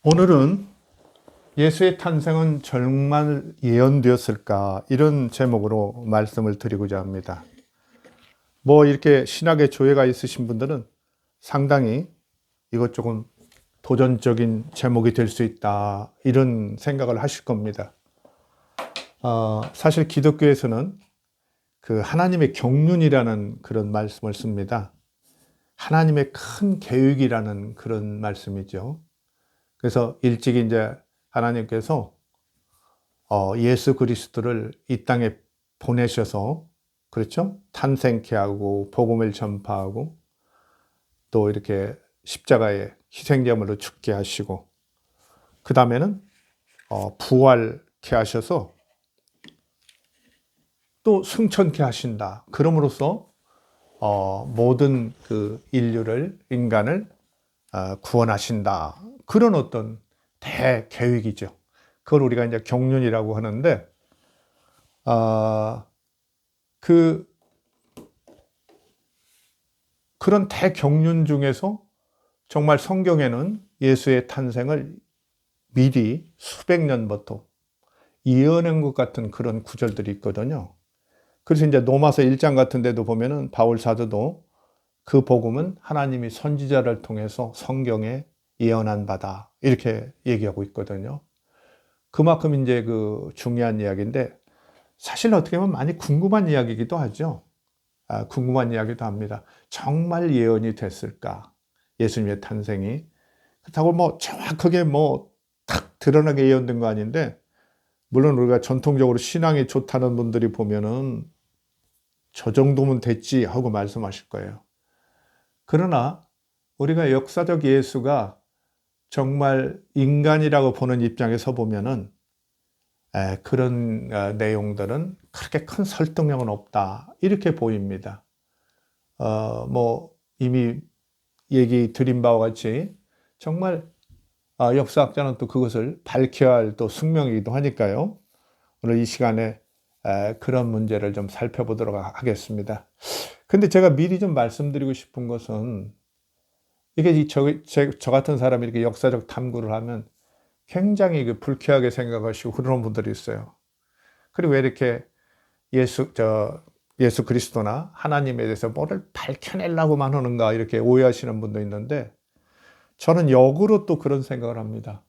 오늘은 예수의 탄생은 정말 예언되었을까? 이런 제목으로 말씀을 드리고자 합니다. 이렇게 신학에 조예가 있으신 분들은 상당히 이것 조금 도전적인 제목이 될 수 있다. 이런 생각을 하실 겁니다. 사실 기독교에서는 그 하나님의 경륜이라는 그런 말씀을 씁니다. 하나님의 큰 계획이라는 그런 말씀이죠. 그래서 일찍 이제 하나님께서 예수 그리스도를 이 땅에 보내셔서, 그렇죠? 탄생케 하고 복음을 전파하고 또 이렇게 십자가에 희생제물로 죽게 하시고, 그 다음에는 부활케 하셔서 또 승천케 하신다. 그럼으로써 모든 그 인간을 구원하신다. 그런 어떤 대계획이죠. 그걸 우리가 이제 경륜이라고 하는데, 그런 대경륜 중에서 정말 성경에는 예수의 탄생을 미리 수백 년부터 예언한 것 같은 그런 구절들이 있거든요. 그래서 이제 로마서 1장 같은 데도 보면은 바울 사도도 그 복음은 하나님이 선지자를 통해서 성경에 예언한 바다, 이렇게 얘기하고 있거든요. 그만큼 이제 그 중요한 이야기인데, 사실 어떻게 보면 많이 궁금한 이야기이기도 하죠. 궁금한 이야기도 합니다. 정말 예언이 됐을까? 예수님의 탄생이. 그렇다고 정확하게 탁 드러나게 예언된 거 아닌데, 물론 우리가 전통적으로 신앙이 좋다는 분들이 보면은 저 정도면 됐지 하고 말씀하실 거예요. 그러나 우리가 역사적 예수가 정말 인간이라고 보는 입장에서 보면은 그런 내용들은 그렇게 큰 설득력은 없다, 이렇게 보입니다. 이미 얘기 드린 바와 같이 정말 역사학자는 또 그것을 밝혀야 할 또 숙명이기도 하니까요. 오늘 이 시간에 그런 문제를 좀 살펴보도록 하겠습니다. 근데 제가 미리 좀 말씀드리고 싶은 것은, 이게 저 같은 사람이 이렇게 역사적 탐구를 하면 굉장히 불쾌하게 생각하시고 그러는 분들이 있어요. 그리고 왜 이렇게 예수 그리스도나 하나님에 대해서 뭐를 밝혀내려고만 하는가, 이렇게 오해하시는 분도 있는데, 저는 역으로 또 그런 생각을 합니다.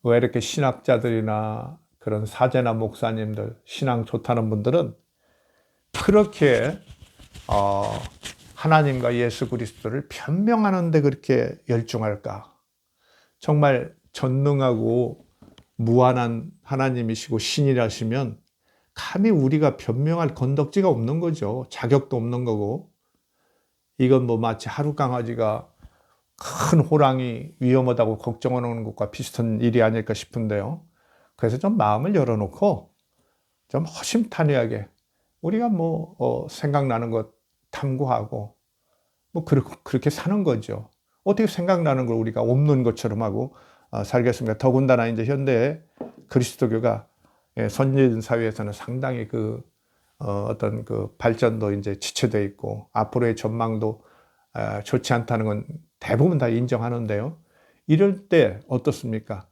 왜 이렇게 신학자들이나 그런 사제나 목사님들, 신앙 좋다는 분들은 그렇게 하나님과 예수 그리스도를 변명하는데 그렇게 열중할까? 정말 전능하고 무한한 하나님이시고 신이라시면 감히 우리가 변명할 건덕지가 없는 거죠. 자격도 없는 거고. 이건 마치 하루 강아지가 큰 호랑이 위험하다고 걱정하는 것과 비슷한 일이 아닐까 싶은데요. 그래서 좀 마음을 열어놓고 좀 허심탄회하게 우리가 생각나는 것 탐구하고 그렇게 사는 거죠. 어떻게 생각나는 걸 우리가 없는 것처럼 하고 살겠습니까? 더군다나 이제 현대 그리스도교가 선진 사회에서는 상당히 어떤 발전도 이제 지체되어 있고 앞으로의 전망도 좋지 않다는 건 대부분 다 인정하는데요. 이럴 때 어떻습니까?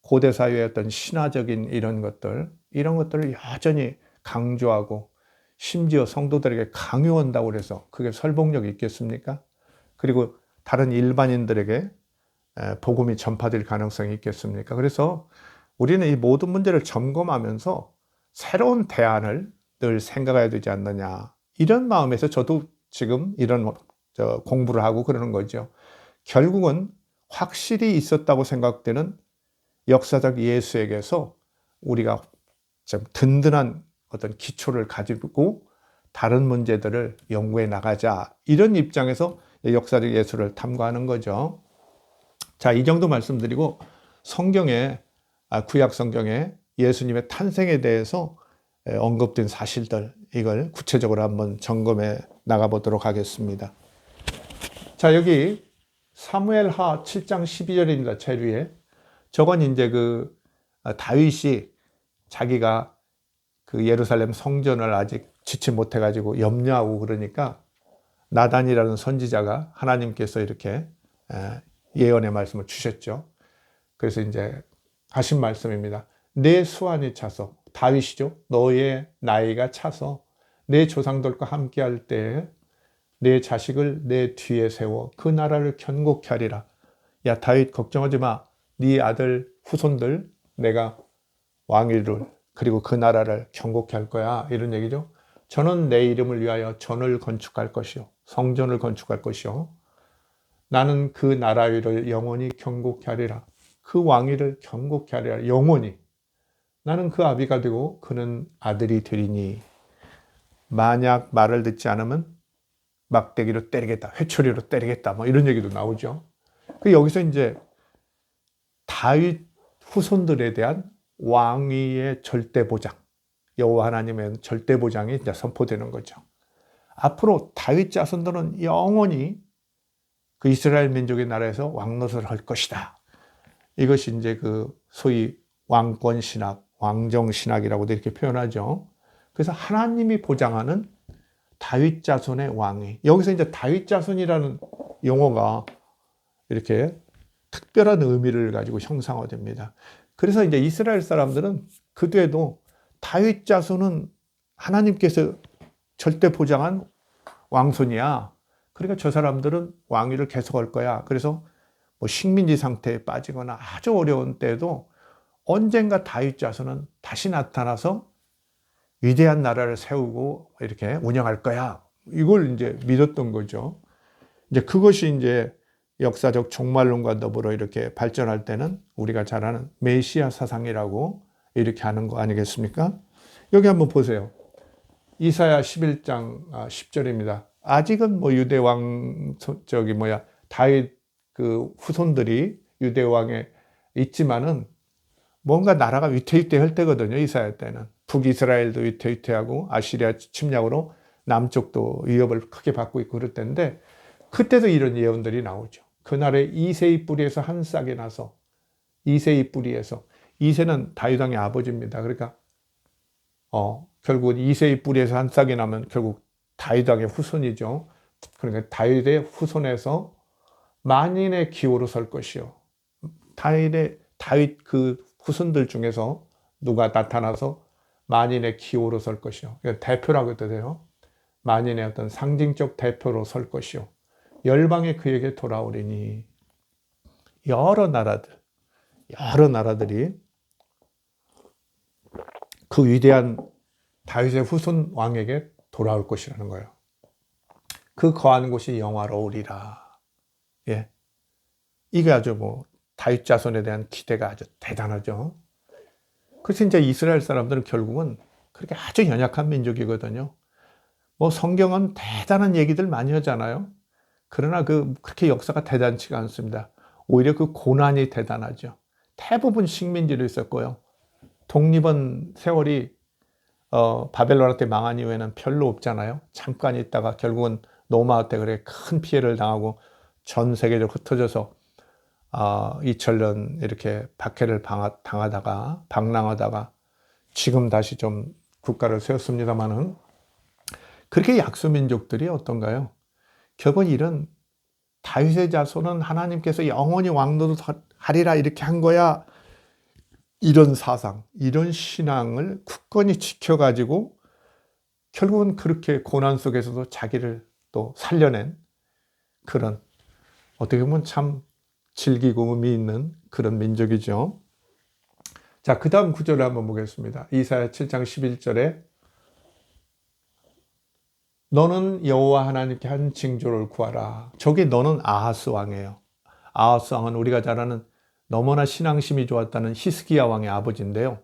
고대 사회의 어떤 신화적인 이런 것들을 여전히 강조하고 심지어 성도들에게 강요한다고 해서 그게 설득력이 있겠습니까? 그리고 다른 일반인들에게 복음이 전파될 가능성이 있겠습니까? 그래서 우리는 이 모든 문제를 점검하면서 새로운 대안을 늘 생각해야 되지 않느냐, 이런 마음에서 저도 지금 이런 공부를 하고 그러는 거죠. 결국은 확실히 있었다고 생각되는 역사적 예수에게서 우리가 좀 든든한 어떤 기초를 가지고 다른 문제들을 연구해 나가자, 이런 입장에서 역사적 예수를 탐구하는 거죠. 자, 이 정도 말씀드리고 성경에, 구약 성경에 예수님의 탄생에 대해서 언급된 사실들, 이걸 구체적으로 한번 점검해 나가보도록 하겠습니다. 자, 여기 사무엘하 7장 12절입니다. 제일 위에. 저건 이제 다윗이 자기가 예루살렘 성전을 아직 짓지 못해가지고 염려하고 그러니까 나단이라는 선지자가 하나님께서 이렇게 예언의 말씀을 주셨죠. 그래서 이제 하신 말씀입니다. 내 수완이 차서, 다윗이죠. 너의 나이가 차서 내 조상들과 함께 할 때에 내 자식을 내 뒤에 세워 그 나라를 견고케 하리라. 야, 다윗 걱정하지 마. 네 아들 후손들 내가 왕위를 그리고 그 나라를 견고케 할 거야. 이런 얘기죠. 저는 내 이름을 위하여 전을 건축할 것이요. 성전을 건축할 것이요. 나는 그 나라 위를 영원히 견고케 하리라. 그 왕위를 견고케 하리라. 영원히. 나는 그 아비가 되고 그는 아들이 되리니 만약 말을 듣지 않으면 막대기로 때리겠다. 회초리로 때리겠다. 뭐 이런 얘기도 나오죠. 그 여기서 이제 다윗 후손들에 대한 왕위의 절대 보장, 여호와 하나님의 절대 보장이 이제 선포되는 거죠. 앞으로 다윗 자손들은 영원히 그 이스라엘 민족의 나라에서 왕노릇을 할 것이다. 이것이 이제 그 소위 왕권 신학, 왕정 신학이라고도 이렇게 표현하죠. 그래서 하나님이 보장하는 다윗 자손의 왕위. 여기서 이제 다윗 자손이라는 용어가 이렇게 특별한 의미를 가지고 형상화됩니다. 그래서 이제 이스라엘 사람들은 그 뒤에도 다윗 자손은 하나님께서 절대 보장한 왕손이야. 그러니까 저 사람들은 왕위를 계속할 거야. 그래서 뭐 식민지 상태에 빠지거나 아주 어려운 때에도 언젠가 다윗 자손은 다시 나타나서 위대한 나라를 세우고 이렇게 운영할 거야. 이걸 이제 믿었던 거죠. 이제 그것이 이제 역사적 종말론과 더불어 이렇게 발전할 때는 우리가 잘 아는 메시아 사상이라고 이렇게 하는 거 아니겠습니까? 여기 한번 보세요. 이사야 11장 10절입니다. 아직은 뭐 유대 왕 다윗 그 후손들이 유대 왕에 있지만은 뭔가 나라가 위태위태할 때거든요. 이사야 때는 북이스라엘도 위태위태하고 아시리아 침략으로 남쪽도 위협을 크게 받고 있고 그럴 때인데 그때도 이런 예언들이 나오죠. 그날에 이새의 뿌리에서 한 싹이 나서 이새의 뿌리에서 이새는 다윗 왕의 아버지입니다. 그러니까 결국은 이새의 뿌리에서 한 싹이 나면 결국 다윗 왕의 후손이죠. 그러니까 다윗의 후손에서 만인의 기호로 설 것이요. 다윗 그 후손들 중에서 누가 나타나서 만인의 기호로 설 것이요. 대표라고 해요. 만인의 어떤 상징적 대표로 설 것이요. 열방이 그에게 돌아오리니 여러 나라들이 그 위대한 다윗의 후손 왕에게 돌아올 것이라는 거예요. 그 거하는 곳이 영화로우리라. 예. 이게 아주 뭐 다윗 자손에 대한 기대가 아주 대단하죠. 그래서 이제 이스라엘 사람들은 결국은 그렇게 아주 연약한 민족이거든요. 뭐 성경은 대단한 얘기들 많이 하잖아요. 그러나 그렇게 역사가 대단치가 않습니다. 오히려 그 고난이 대단하죠. 대부분 식민지로 있었고요. 독립은 세월이 바벨론한테 망한 이후에는 별로 없잖아요. 잠깐 있다가 결국은 노마 때 그래 큰 피해를 당하고 전 세계적으로 흩어져서 2000년 이렇게 박해를 당하다가 방랑하다가 지금 다시 좀 국가를 세웠습니다마는 그렇게 약소민족들이 어떤가요? 결국은 이런 다윗의 자손은 하나님께서 영원히 왕노릇하리라 이렇게 한 거야. 이런 사상, 이런 신앙을 굳건히 지켜가지고 결국은 그렇게 고난 속에서도 자기를 또 살려낸 그런 어떻게 보면 참 질기고 의미 있는 그런 민족이죠. 자, 그 다음 구절을 한번 보겠습니다. 이사야 7장 11절에 너는 여호와 하나님께 한 징조를 구하라. 저게 너는 아하스 왕이에요. 아하스 왕은 우리가 잘 아는 너무나 신앙심이 좋았다는 히스기야 왕의 아버지인데요.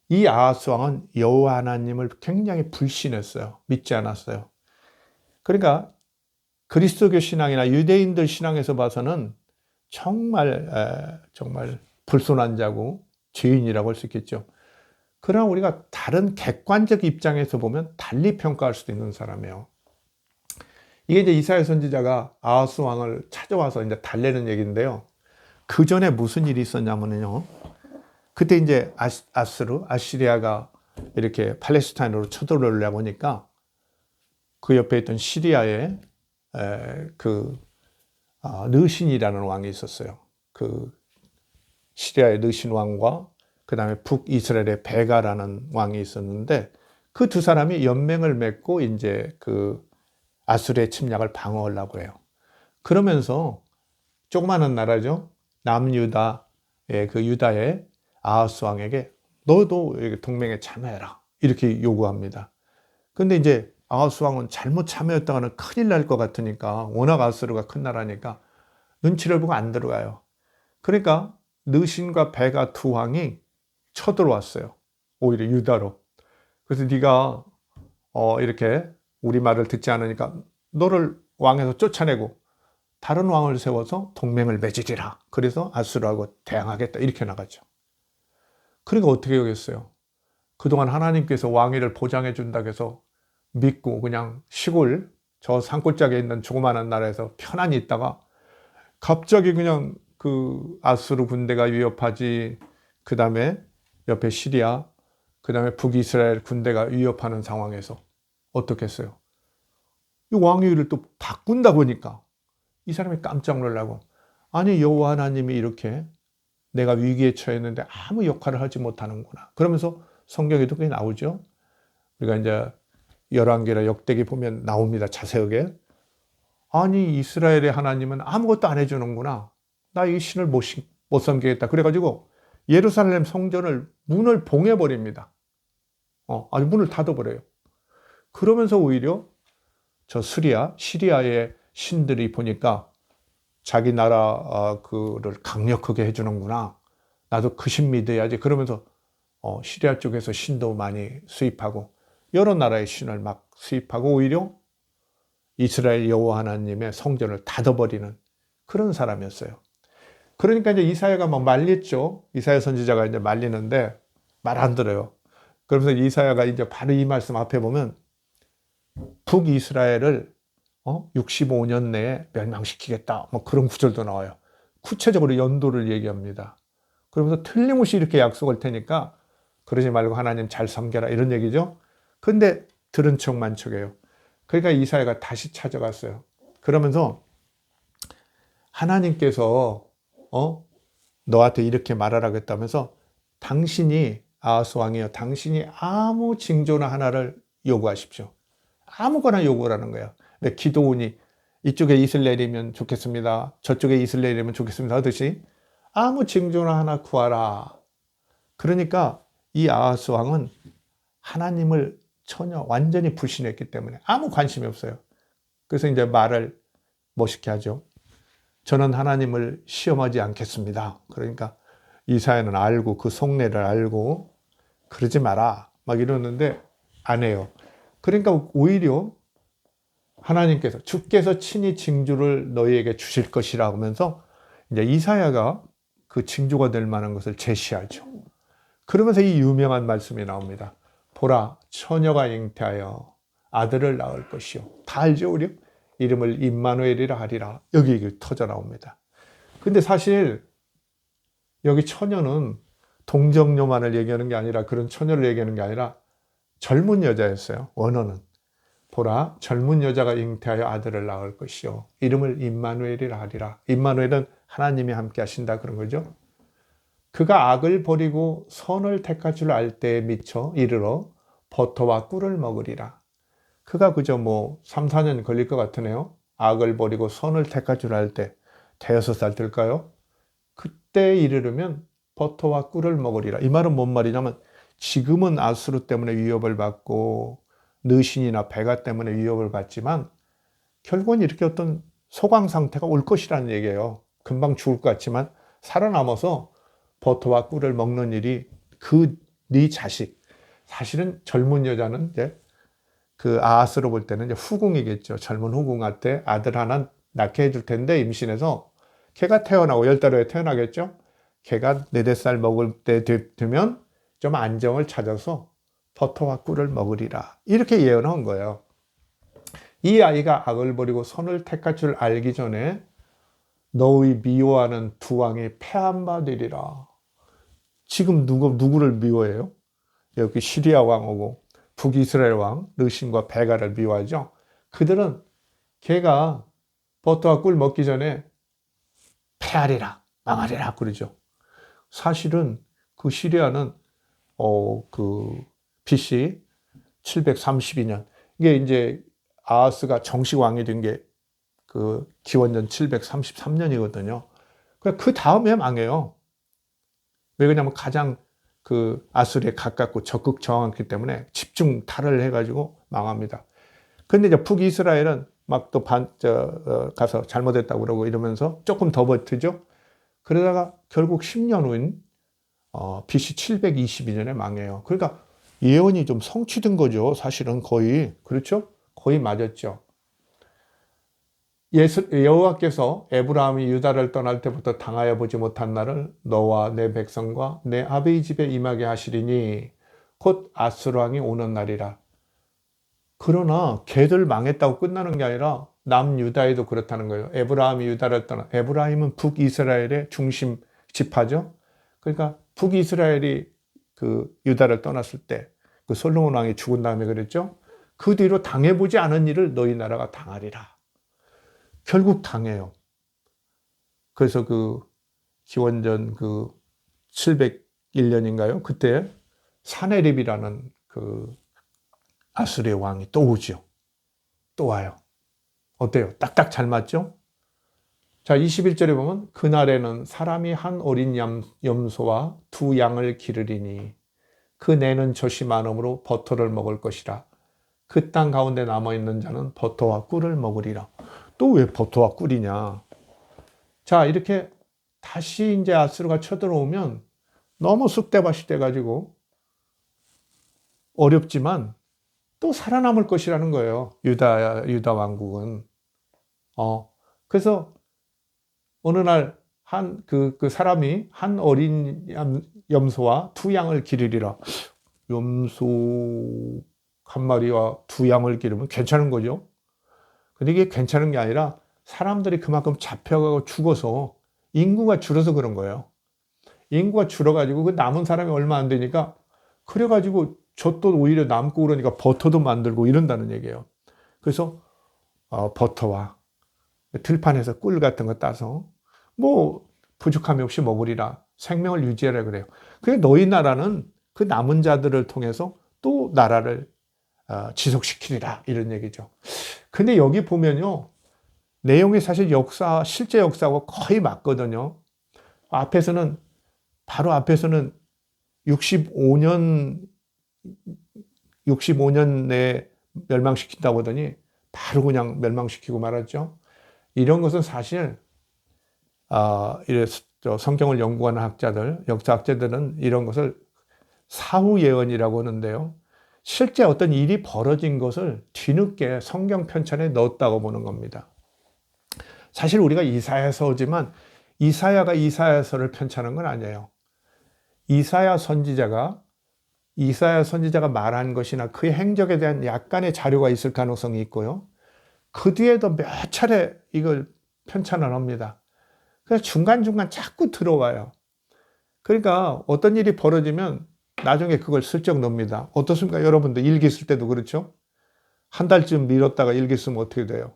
이 아하스 왕은 여호와 하나님을 굉장히 불신했어요. 믿지 않았어요. 그러니까 그리스도교 신앙이나 유대인들 신앙에서 봐서는 정말 불순한 자고 죄인이라고 할 수 있겠죠. 그러나 우리가 다른 객관적 입장에서 보면 달리 평가할 수도 있는 사람이에요. 이게 이제 이사야 선지자가 아하스 왕을 찾아와서 이제 달래는 얘기인데요. 그 전에 무슨 일이 있었냐면요. 그때 이제 아시리아가 이렇게 팔레스타인으로 쳐들어오려고 하니까 그 옆에 있던 시리아에 르신이라는 왕이 있었어요. 시리아의 느신 왕과 그 다음에 북이스라엘의 베가라는 왕이 있었는데 그 두 사람이 연맹을 맺고 이제 그 아수르의 침략을 방어하려고 해요. 그러면서 조그마한 나라죠. 남유다의 그 유다의 아하스 왕에게 너도 동맹에 참여해라. 이렇게 요구합니다. 근데 이제 아하스 왕은 잘못 참여했다가는 큰일 날 것 같으니까 워낙 아수르가 큰 나라니까 눈치를 보고 안 들어가요. 그러니까 느신과 베가 두 왕이 쳐들어왔어요. 오히려 유다로. 그래서 네가 이렇게 우리 말을 듣지 않으니까 너를 왕에서 쫓아내고 다른 왕을 세워서 동맹을 맺으리라. 그래서 아수르하고 대항하겠다. 이렇게 나가죠. 그러니까 어떻게 하겠어요? 그동안 하나님께서 왕위를 보장해 준다고 해서 믿고 그냥 시골 저 산골짜기에 있는 조그마한 나라에서 편안히 있다가 갑자기 그냥 그 아수르 군대가 위협하지, 그 다음에 옆에 시리아, 그 다음에 북이스라엘 군대가 위협하는 상황에서 어떻게 했어요? 이 왕위를 또 바꾼다 보니까 이 사람이 깜짝 놀라고, 아니 여호와 하나님이 이렇게 내가 위기에 처했는데 아무 역할을 하지 못하는구나. 그러면서 성경에도 그게 나오죠. 우리가 이제 열왕기나 역대기 보면 나옵니다. 자세하게. 아니 이스라엘의 하나님은 아무것도 안 해주는구나. 나 이 신을 못 섬기겠다. 그래가지고 예루살렘 성전을 문을 봉해버립니다. 아주 문을 닫아버려요. 그러면서 오히려 저 시리아의 신들이 보니까 자기 나라 그를 강력하게 해주는구나. 나도 그 신 믿어야지. 그러면서 시리아 쪽에서 신도 많이 수입하고 여러 나라의 신을 막 수입하고 오히려 이스라엘 여호와 하나님의 성전을 닫아버리는 그런 사람이었어요. 그러니까 이제 이사야가 막 말렸죠. 이사야 선지자가 이제 말리는데 말 안 들어요. 그러면서 이사야가 이제 바로 이 말씀 앞에 보면 북이스라엘을 65년 내에 멸망시키겠다. 뭐 그런 구절도 나와요. 구체적으로 연도를 얘기합니다. 그러면서 틀림없이 이렇게 약속할 테니까 그러지 말고 하나님 잘 섬겨라 이런 얘기죠. 근데 들은 척만 척해요. 그러니까 이사야가 다시 찾아갔어요. 그러면서 하나님께서 너한테 이렇게 말하라겠다면서 당신이 아하스 왕이여 당신이 아무 징조나 하나를 요구하십시오. 아무거나 요구하라는 거예요. 근데 기도원이 이쪽에 이스라엘이면 좋겠습니다. 저쪽에 이스라엘이면 좋겠습니다 하듯이 아무 징조나 하나 구하라. 그러니까 이 아하스 왕은 하나님을 전혀 완전히 불신했기 때문에 아무 관심이 없어요. 그래서 이제 말을 멋있게 하죠. 저는 하나님을 시험하지 않겠습니다. 그러니까 이사야는 알고 그 속내를 알고 그러지 마라 막 이러는데 안 해요. 그러니까 오히려 하나님께서 주께서 친히 징조를 너희에게 주실 것이라 하면서 이제 이사야가 그 징조가 될 만한 것을 제시하죠. 그러면서 이 유명한 말씀이 나옵니다. 보라 처녀가 잉태하여 아들을 낳을 것이요. 다 알죠 우리? 이름을 임마누엘이라 하리라. 여기 터져 나옵니다. 근데 사실 여기 처녀는 동정녀만을 얘기하는 게 아니라 그런 처녀를 얘기하는 게 아니라 젊은 여자였어요. 원어는. 보라 젊은 여자가 잉태하여 아들을 낳을 것이요. 이름을 임마누엘이라 하리라. 임마누엘은 하나님이 함께 하신다 그런 거죠. 그가 악을 버리고 선을 택할 줄 알 때에 미쳐 이르러 버터와 꿀을 먹으리라. 그가 그저 3, 4년 걸릴 것 같으네요. 악을 버리고 선을 택할 줄 알 때 대여섯 살 될까요? 그때 이르르면 버터와 꿀을 먹으리라. 이 말은 뭔 말이냐면 지금은 아수르 때문에 위협을 받고 느신이나 베가 때문에 위협을 받지만 결국은 이렇게 어떤 소강 상태가 올 것이라는 얘기예요. 금방 죽을 것 같지만 살아남아서 버터와 꿀을 먹는 일이 네 자식, 사실은 젊은 여자는 이제 그 아하스로 볼 때는 이제 후궁이겠죠. 젊은 후궁한테 아들 하나 낳게 해줄 텐데 임신해서 걔가 태어나고 10달 후에 태어나겠죠. 걔가 4, 5살 먹을 때 되면 좀 안정을 찾아서 버터와 꿀을 먹으리라. 이렇게 예언한 거예요. 이 아이가 악을 버리고 선을 택할 줄 알기 전에 너의 미워하는 두 왕이 패한 바 되리라. 지금 누구를 미워해요? 여기 시리아 왕하고 북이스라엘 왕 느신과 베가를 미워하죠. 그들은 걔가 버터와 꿀 먹기 전에 패하리라, 망하리라 그러죠. 사실은 그 시리아는 그 BC 732년, 이게 이제 아하스가 정식 왕이 된 게 그 기원전 733년이거든요. 그 다음에 망해요. 왜 그러냐면 가장 그 아수리에 가깝고 적극 저항했기 때문에 집중 탈을 해가지고 망합니다. 근데 이제 북이스라엘은 막 또 가서 잘못했다고 그러고 이러면서 조금 더 버티죠. 그러다가 결국 10년 후인 BC 722년에 망해요. 그러니까 예언이 좀 성취된 거죠. 사실은 거의. 그렇죠? 거의 맞았죠. 여호와께서 에브라함이 유다를 떠날 때부터 당하여 보지 못한 날을 너와 내 백성과 내 아베이 집에 임하게 하시리니 곧 아수르 왕이 오는 날이라. 그러나 걔들 망했다고 끝나는 게 아니라 남유다에도 그렇다는 거예요. 에브라함이 유다를 에브라임은 북이스라엘의 중심 지파죠. 그러니까 북이스라엘이 그 유다를 떠났을 때 그 솔로몬 왕이 죽은 다음에 그랬죠. 그 뒤로 당해보지 않은 일을 너희 나라가 당하리라. 결국 당해요. 그래서 그 기원전 그 701년인가요? 그때 사네립이라는 그 아수르의 왕이 또 오죠. 또 와요. 어때요? 딱딱 잘 맞죠? 자, 21절에 보면 그날에는 사람이 한 어린 염소와 두 양을 기르리니 그 내는 젖이 많음으로 버터를 먹을 것이라. 그 땅 가운데 남아있는 자는 버터와 꿀을 먹으리라. 또 왜 버터와 꿀이냐? 자, 이렇게 다시 이제 아수르가 쳐들어오면 너무 쑥대밭이 돼가지고 어렵지만 또 살아남을 것이라는 거예요. 유다 왕국은. 그래서 어느 날 그 사람이 한 어린 염소와 두 양을 기르리라. 염소 한 마리와 두 양을 기르면 괜찮은 거죠. 근데 이게 괜찮은 게 아니라 사람들이 그만큼 잡혀가고 죽어서 인구가 줄어서 그런 거예요. 인구가 줄어가지고 그 남은 사람이 얼마 안 되니까 그래가지고 젖도 오히려 남고 그러니까 버터도 만들고 이런다는 얘기예요. 그래서 버터와 들판에서 꿀 같은 거 따서 뭐 부족함이 없이 먹으리라. 생명을 유지하라 그래요. 그래 너희 나라는 그 남은 자들을 통해서 또 나라를 지속시키리라 이런 얘기죠. 근데 여기 보면요. 내용이 사실 실제 역사하고 거의 맞거든요. 바로 앞에서는 65년 내에 멸망시킨다고 하더니 바로 그냥 멸망시키고 말았죠. 이런 것은 사실 성경을 연구하는 역사학자들은 이런 것을 사후 예언이라고 하는데요. 실제 어떤 일이 벌어진 것을 뒤늦게 성경 편찬에 넣었다고 보는 겁니다. 사실 우리가 이사야서지만 이사야가 이사야서를 편찬한 건 아니에요. 이사야 선지자가 말한 것이나 그의 행적에 대한 약간의 자료가 있을 가능성이 있고요. 그 뒤에도 몇 차례 이걸 편찬을 합니다. 그래서 중간중간 자꾸 들어와요. 그러니까 어떤 일이 벌어지면 나중에 그걸 슬쩍 넣습니다. 어떻습니까? 여러분들 일기 쓸 때도 그렇죠? 한 달쯤 미뤘다가 일기 쓰면 어떻게 돼요?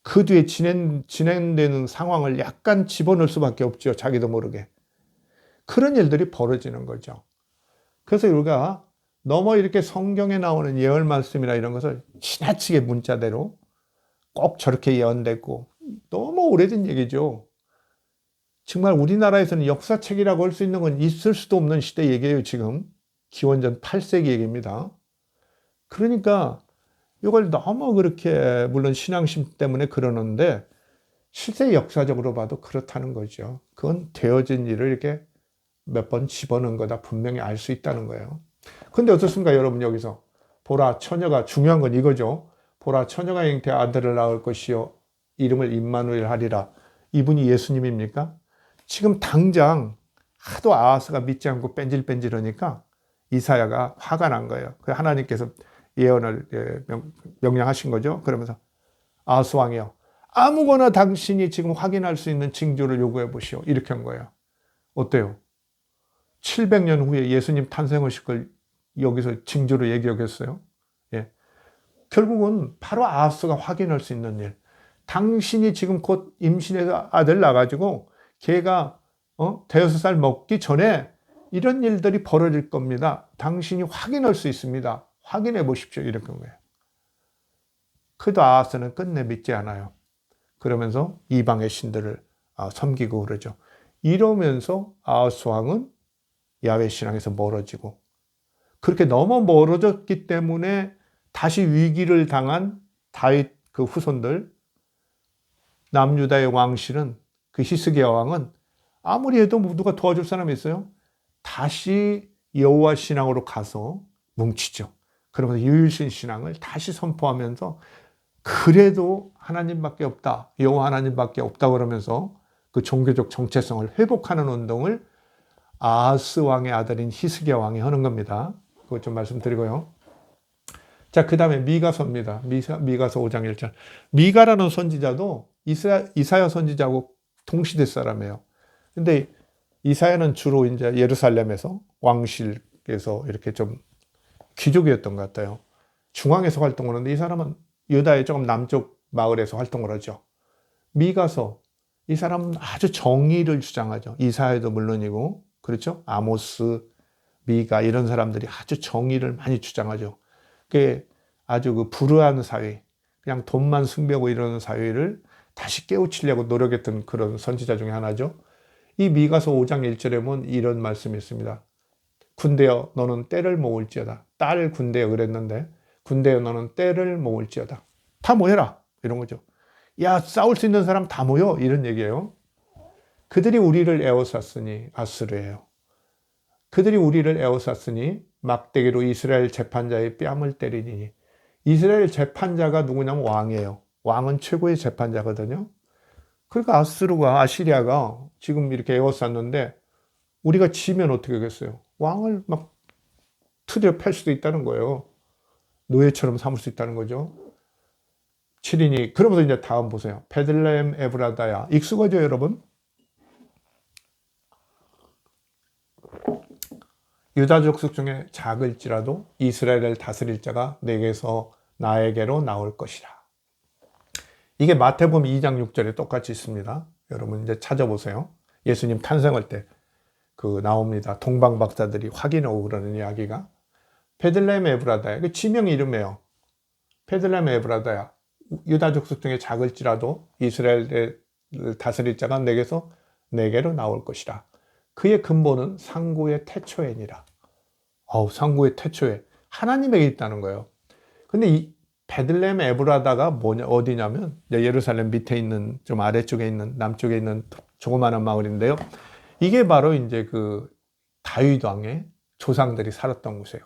그 뒤에 진행되는 상황을 약간 집어넣을 수밖에 없죠. 자기도 모르게. 그런 일들이 벌어지는 거죠. 그래서 우리가 너무 이렇게 성경에 나오는 예언 말씀이나 이런 것을 지나치게 문자대로 꼭 저렇게 예언됐고 너무 오래된 얘기죠. 정말 우리나라에서는 역사책이라고 할 수 있는 건 있을 수도 없는 시대 얘기예요. 지금 기원전 8세기 얘기입니다. 그러니까 이걸 너무 그렇게 물론 신앙심 때문에 그러는데 실제 역사적으로 봐도 그렇다는 거죠. 그건 되어진 일을 이렇게 몇 번 집어넣은 거다 분명히 알 수 있다는 거예요. 근데 어떻습니까 여러분 여기서 보라 처녀가 중요한 건 이거죠. 보라 처녀가 잉태 아들을 낳을 것이요 이름을 임마누엘 하리라. 이분이 예수님입니까? 지금 당장 하도 아하스가 믿지 않고 뺀질뺀질하니까 이사야가 화가 난 거예요. 그 하나님께서 예언을 명령하신 거죠. 그러면서 아하스 왕이요 아무거나 당신이 지금 확인할 수 있는 징조를 요구해 보시오. 이렇게 한 거예요. 어때요? 700년 후에 예수님 탄생하실 걸 여기서 징조로 얘기하겠어요? 예. 결국은 바로 아하스가 확인할 수 있는 일. 당신이 지금 곧 임신해서 아들 낳아가지고 걔가 대여섯 살 먹기 전에 이런 일들이 벌어질 겁니다. 당신이 확인할 수 있습니다. 확인해 보십시오. 이런 거예요. 그도 아하스는 끝내 믿지 않아요. 그러면서 이방의 신들을 섬기고 그러죠. 이러면서 아하스 왕은 야훼 신앙에서 멀어지고, 그렇게 너무 멀어졌기 때문에 다시 위기를 당한 다윗 그 후손들, 남유다의 왕실은, 그 히스기야 왕은 아무리 해도 누가 도와줄 사람이 있어요? 다시 여호와 신앙으로 가서 뭉치죠. 그러면서 유일신 신앙을 다시 선포하면서 그래도 하나님밖에 없다, 여호와 하나님밖에 없다 그러면서 그 종교적 정체성을 회복하는 운동을 아하스 왕의 아들인 히스기야 왕이 하는 겁니다. 그것 좀 말씀드리고요. 자, 그 다음에 미가서입니다. 미가서 5장 1절. 미가라는 선지자도 이사야 선지자하고 동시대 사람이에요. 근데 이사야는 주로 이제 예루살렘에서 왕실에서 이렇게 좀 귀족이었던 것 같아요. 중앙에서 활동을 하는데 이 사람은 유다의 조금 남쪽 마을에서 활동을 하죠. 미가서, 이 사람은 아주 정의를 주장하죠. 이사야도 물론이고, 그렇죠? 아모스, 미가 이런 사람들이 아주 정의를 많이 주장하죠. 그게 아주 그 불우한 사회, 그냥 돈만 숭배하고 이러는 사회를 다시 깨우치려고 노력했던 그런 선지자 중에 하나죠. 이 미가서 5장 1절에 보면 이런 말씀이 있습니다. 군대여 너는 때를 모을지어다. 딸 군대여 그랬는데, 군대여 너는 때를 모을지어다. 다 모여라 이런 거죠. 야, 싸울 수 있는 사람 다 모여 이런 얘기예요. 그들이 우리를 에워쌌으니, 아수르예요. 그들이 우리를 에워쌌으니 막대기로 이스라엘 재판자의 뺨을 때리니. 이스라엘 재판자가 누구냐면 왕이에요. 왕은 최고의 재판자거든요. 그러니까 아수르가, 아시리아가 지금 이렇게 에워쌌는데 우리가 지면 어떻게 하겠어요? 왕을 막 트디어 팰 수도 있다는 거예요. 노예처럼 삼을 수 있다는 거죠. 7인이. 그러면서 이제 다음 보세요. 베들레헴 에브라다야. 익숙하죠, 여러분? 유다 족속 중에 작을지라도 이스라엘을 다스릴 자가 내게서 나에게로 나올 것이라. 이게 마태복음 2장 6절에 똑같이 있습니다. 여러분 이제 찾아보세요. 예수님 탄생할 때 그 나옵니다. 동방 박사들이 확인하고 그러는 이야기가. 베들레헴 에브라다야. 그 지명 이름이에요. 베들레헴 에브라다야. 유다 족속 중에 작을지라도 이스라엘을 다스릴 자가 내게로 나올 것이라. 그의 근본은 상구의 태초에니라. 상구의 태초에 하나님에게 있다는 거예요. 근데 이 베들레헴 에브라다가 뭐냐, 어디냐면 예루살렘 밑에 있는 좀 아래쪽에 있는 남쪽에 있는 조그마한 마을인데요. 이게 바로 이제 그 다윗 왕의 조상들이 살았던 곳이에요.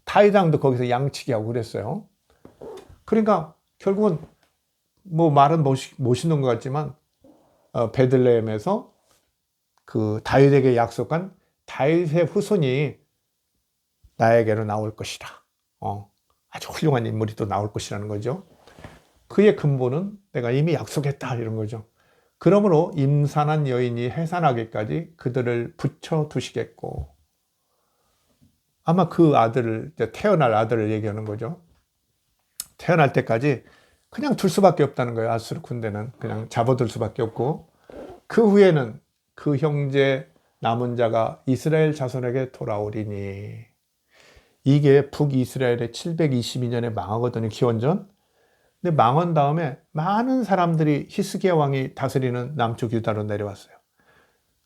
다윗 왕도 거기서 양치기 하고 그랬어요. 그러니까 결국은 뭐 말은 멋있는 것 같지만 베들레헴에서 그 다윗에게 약속한 다윗의 후손이 나에게로 나올 것이라. 아주 훌륭한 인물이 또 나올 것이라는 거죠. 그의 근본은 내가 이미 약속했다 이런 거죠. 그러므로 임산한 여인이 해산하기까지 그들을 붙여두시겠고, 아마 그 아들을, 태어날 아들을 얘기하는 거죠. 태어날 때까지 그냥 둘 수밖에 없다는 거예요. 아수르 군대는 그냥 잡아둘 수밖에 없고, 그 후에는 그 형제 남은 자가 이스라엘 자손에게 돌아오리니. 이게 북이스라엘의 722년에 망하거든요. 기원전. 근데 망한 다음에 많은 사람들이 히스기야 왕이 다스리는 남쪽 유다로 내려왔어요.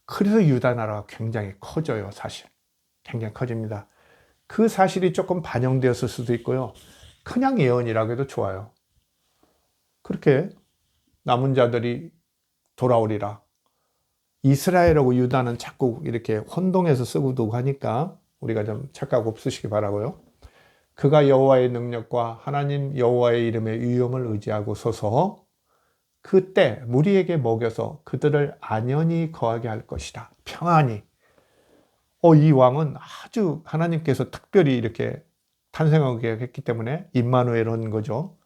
그래서 유다 나라가 굉장히 커져요. 사실 굉장히 커집니다. 그 사실이 조금 반영되었을 수도 있고요. 그냥 예언이라고 해도 좋아요. 그렇게 남은 자들이 돌아오리라. 이스라엘하고 유다는 자꾸 이렇게 혼동해서 쓰고도 하니까 우리가 좀 착각 없으시기 바라고요. 그가 여호와의 능력과 하나님 여호와의 이름의 위엄을 의지하고 서서 그때 무리에게 먹여서 그들을 안연히 거하게 할 것이다. 평안히. 이 왕은 아주 하나님께서 특별히 이렇게 탄생하게 했기 때문에 임마누엘 한 거죠.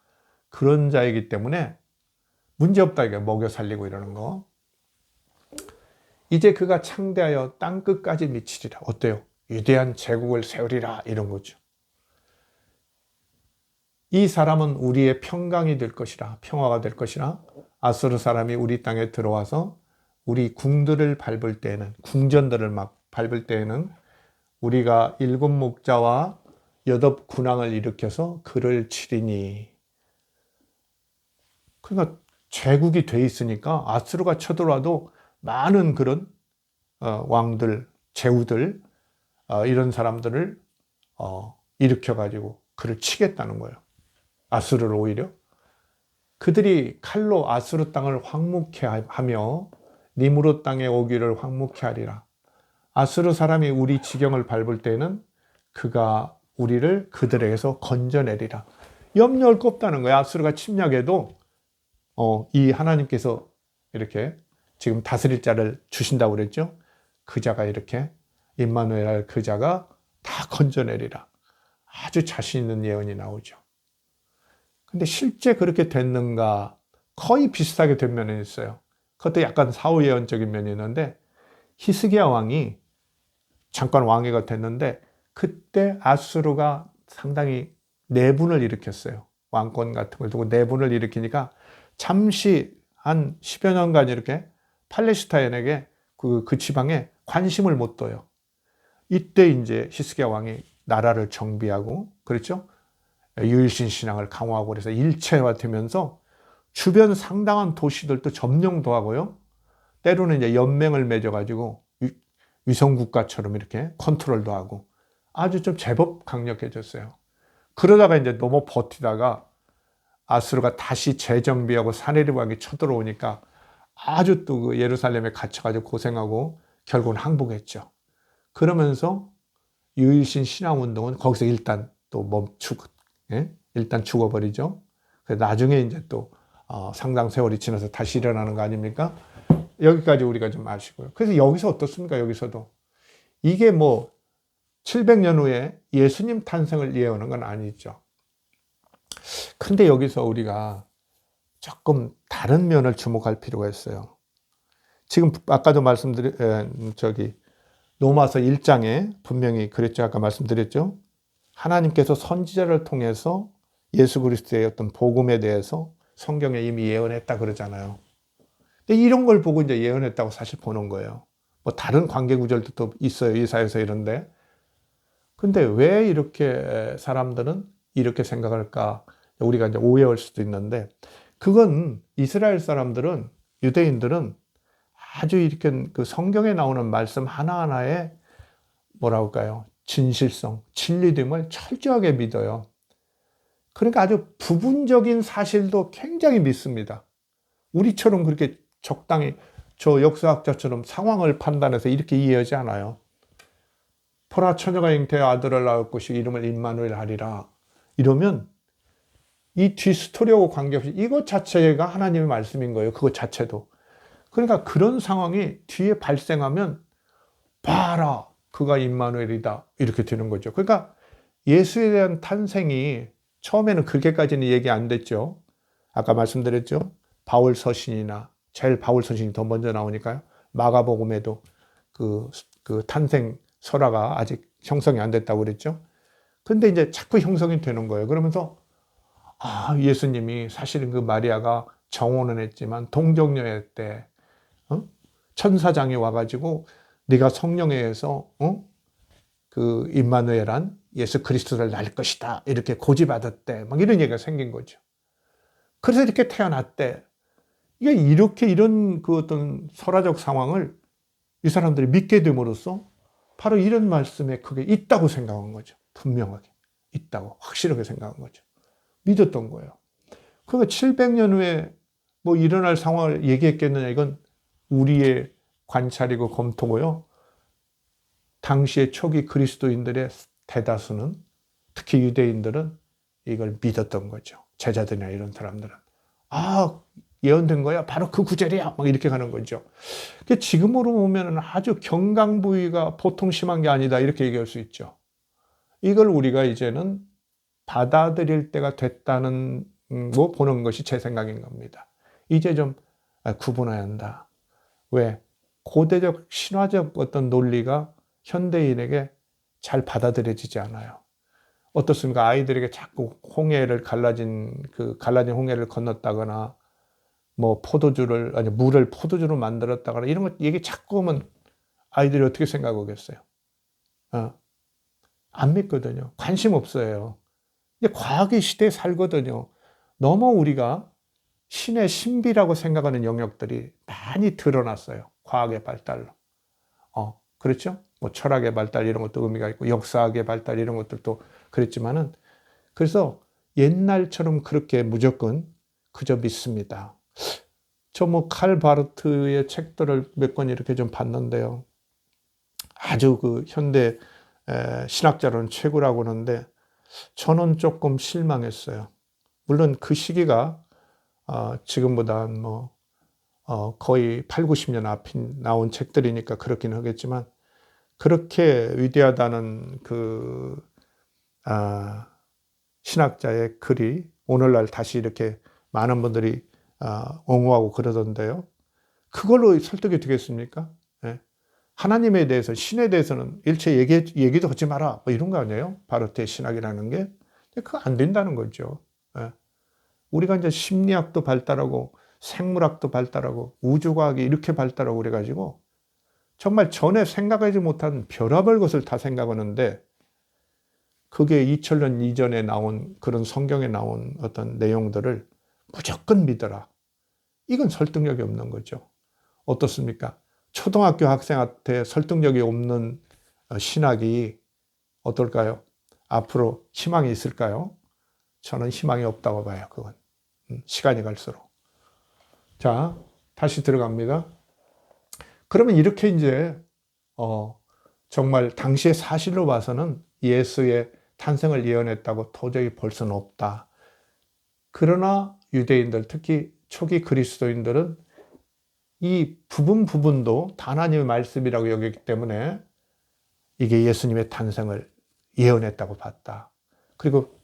그런 자이기 때문에 문제없다. 이게 먹여 살리고 이러는 거. 이제 그가 창대하여 땅끝까지 미치리라. 어때요? 위대한 제국을 세우리라 이런 거죠. 이 사람은 우리의 평강이 될 것이라, 평화가 될 것이라. 아수르 사람이 우리 땅에 들어와서 우리 궁들을 밟을 때는, 궁전들을 막 밟을 때는 우리가 7목자와 8군왕을 일으켜서 그를 치리니. 그러니까 제국이 돼 있으니까 아수르가 쳐들어와도 많은 그런 왕들, 제후들, 이런 사람들을 일으켜가지고 그를 치겠다는 거예요. 아수르를 오히려. 그들이 칼로 아수르 땅을 황무케 하며 니무롯 땅에 오기를 황무케 하리라. 아수르 사람이 우리 지경을 밟을 때는 그가 우리를 그들에게서 건져내리라. 염려할 거 없다는 거야. 아수르가 침략해도 이 하나님께서 이렇게 지금 다스릴 자를 주신다고 그랬죠. 그 자가 이렇게 임마누엘 그 자가 다 건져내리라. 아주 자신 있는 예언이 나오죠. 근데 실제 그렇게 됐는가? 거의 비슷하게 된 면이 있어요. 그것도 약간 사후 예언적인 면이 있는데 히스기야 왕이 잠깐 왕위가 됐는데 그때 아수르가 상당히 내분을 일으켰어요. 왕권 같은 걸 두고 내분을 일으키니까 잠시 한 10여 년간 이렇게 팔레스타인에게 그 지방에 관심을 못 둬요. 이때 이제 히스기야 왕이 나라를 정비하고 그렇죠? 유일신 신앙을 강화하고 그래서 일체화되면서 주변 상당한 도시들도 점령도 하고요. 때로는 이제 연맹을 맺어가지고 위성국가처럼 이렇게 컨트롤도 하고 아주 좀 제법 강력해졌어요. 그러다가 이제 너무 버티다가 아수르가 다시 재정비하고 사네립 왕이 쳐들어오니까 아주 또 그 예루살렘에 갇혀가지고 고생하고 결국은 항복했죠. 그러면서 유일신 신앙운동은 거기서 일단 또 멈추고, 예? 일단 죽어버리죠. 나중에 이제 또 상당 세월이 지나서 다시 일어나는 거 아닙니까? 여기까지 우리가 좀 아시고요. 그래서 여기서 어떻습니까? 여기서도. 이게 뭐 700년 후에 예수님 탄생을 예언한 건 아니죠. 근데 여기서 우리가 조금 다른 면을 주목할 필요가 있어요. 지금 아까도 로마서 1장에 분명히 그랬죠. 아까 말씀드렸죠. 하나님께서 선지자를 통해서 예수 그리스도의 어떤 복음에 대해서 성경에 이미 예언했다 그러잖아요. 근데 이런 걸 보고 이제 예언했다고 사실 보는 거예요. 뭐 다른 관계 구절도 또 있어요. 이사야서 이런데. 근데 왜 이렇게 사람들은 이렇게 생각할까? 우리가 이제 오해할 수도 있는데 그건 이스라엘 사람들은 유대인들은 아주 이렇게 그 성경에 나오는 말씀 하나하나에 뭐라고 할까요? 진실성, 진리됨을 철저하게 믿어요. 그러니까 아주 부분적인 사실도 굉장히 믿습니다. 우리처럼 그렇게 적당히 저 역사학자처럼 상황을 판단해서 이렇게 이해하지 않아요. 보라 처녀가 잉태의 아들을 낳을 것이 이름을 임마누엘 하리라. 이러면 이 뒤 스토리하고 관계없이 이것 자체가 하나님의 말씀인 거예요. 그것 자체도. 그러니까 그런 상황이 뒤에 발생하면 봐라 그가 임마누엘이다 이렇게 되는 거죠. 그러니까 예수에 대한 탄생이 처음에는 그렇게까지는 얘기 안 됐죠. 아까 말씀드렸죠. 바울 서신이나 제일 바울 서신이 더 먼저 나오니까요. 마가복음에도 그 탄생 설화가 아직 형성이 안 됐다고 그랬죠. 근데 이제 자꾸 형성이 되는 거예요. 그러면서 예수님이 사실은 그 마리아가 정혼은 했지만 동정녀의 때 천사장이 와가지고 네가 성령에 의해서 그 임마누엘한 예수 그리스도를 낳을 것이다 이렇게 고지받았대 막 이런 얘기가 생긴 거죠. 그래서 이렇게 태어났대. 이게 이렇게 이런 그 어떤 설화적 상황을 이 사람들이 믿게 됨으로써 바로 이런 말씀에 그게 있다고 생각한 거죠. 분명하게 있다고 확실하게 생각한 거죠. 믿었던 거예요. 그러니까 700년 후에 뭐 일어날 상황을 얘기했겠느냐 이건 우리의 관찰이고 검토고요. 당시의 초기 그리스도인들의 대다수는 특히 유대인들은 이걸 믿었던 거죠. 제자들이나 이런 사람들은. 예언된 거야. 바로 그 구절이야. 막 이렇게 가는 거죠. 지금으로 보면 아주 경강부위가 보통 심한 게 아니다. 이렇게 얘기할 수 있죠. 이걸 우리가 이제는 받아들일 때가 됐다는 거 보는 것이 제 생각인 겁니다. 이제 좀 구분해야 한다. 왜? 고대적 신화적 어떤 논리가 현대인에게 잘 받아들여지지 않아요. 어떻습니까? 아이들에게 자꾸 갈라진 홍해를 건넜다거나 뭐 물을 포도주로 만들었다거나 이런 거 얘기 자꾸 하면 아이들이 어떻게 생각하겠어요? 안 믿거든요. 관심 없어요. 이제 과학의 시대에 살거든요. 너무 우리가 신의 신비라고 생각하는 영역들이 많이 드러났어요. 과학의 발달로. 그렇죠? 뭐 철학의 발달 이런 것도 의미가 있고 역사학의 발달 이런 것들도 그랬지만은 그래서 옛날처럼 그렇게 무조건 그저 믿습니다. 저 뭐 칼 바르트의 책들을 몇 권 이렇게 좀 봤는데요. 아주 그 현대 신학자로는 최고라고 하는데 저는 조금 실망했어요. 물론 그 시기가 지금보다 뭐 거의 8, 90년 앞이 나온 책들이니까 그렇긴 하겠지만 그렇게 위대하다는 그 신학자의 글이 오늘날 다시 이렇게 많은 분들이 옹호하고 그러던데요. 그걸로 설득이 되겠습니까? 예. 하나님에 대해서, 신에 대해서는 일체 얘기도 하지 마라. 뭐 이런 거 아니에요? 바르트의 신학이라는 게. 그거 안 된다는 거죠. 예. 우리가 이제 심리학도 발달하고 생물학도 발달하고 우주과학이 이렇게 발달하고 그래가지고 정말 전에 생각하지 못한 별의별 것을 다 생각하는데 그게 2000년 이전에 나온 그런 성경에 나온 어떤 내용들을 무조건 믿어라. 이건 설득력이 없는 거죠. 어떻습니까? 초등학교 학생한테 설득력이 없는 신학이 어떨까요? 앞으로 희망이 있을까요? 저는 희망이 없다고 봐요. 그건. 시간이 갈수록. 자, 다시 들어갑니다. 그러면 이렇게 이제 정말 당시의 사실로 봐서는 예수의 탄생을 예언했다고 도저히 볼 수는 없다. 그러나 유대인들, 특히 초기 그리스도인들은 이 부분도 하나님의 말씀이라고 여겼기 때문에 이게 예수님의 탄생을 예언했다고 봤다. 그리고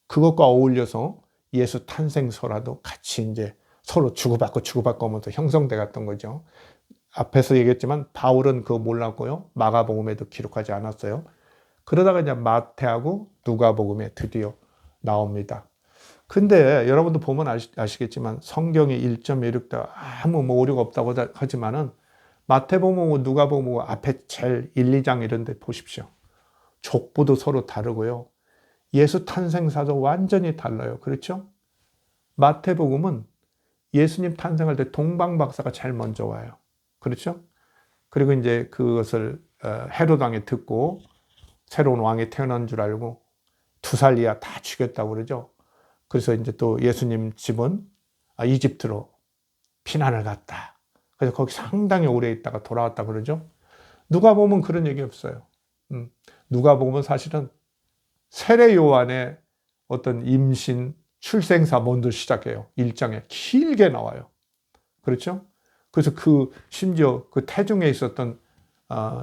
그것과 어울려서 예수 탄생서라도 같이 이제 서로 주고받고 하면서 형성돼 갔던 거죠. 앞에서 얘기했지만 바울은 그거 몰랐고요. 마가복음에도 기록하지 않았어요. 그러다가 이제 마태하고 누가복음에 드디어 나옵니다. 근데 여러분도 보면 아시겠지만 성경이 1.16다 아무 뭐 오류가 없다고 하지만은 마태복음하고 누가복음 앞에 제일 1, 2장 이런 데 보십시오. 족보도 서로 다르고요. 예수 탄생사도 완전히 달라요. 그렇죠? 마태복음은 예수님 탄생할 때 동방박사가 제일 먼저 와요. 그렇죠? 그리고 이제 그것을 헤롯 왕이 듣고 새로운 왕이 태어난 줄 알고 2살 이하 다 죽였다고 그러죠. 그래서 이제 또 예수님 집은 이집트로 피난을 갔다. 그래서 거기 상당히 오래 있다가 돌아왔다 그러죠. 누가복음은 그런 얘기 없어요. 누가복음은 사실은 세례 요한의 어떤 임신, 출생사 먼저 시작해요. 1장에 길게 나와요. 그렇죠? 그래서 심지어 그 태중에 있었던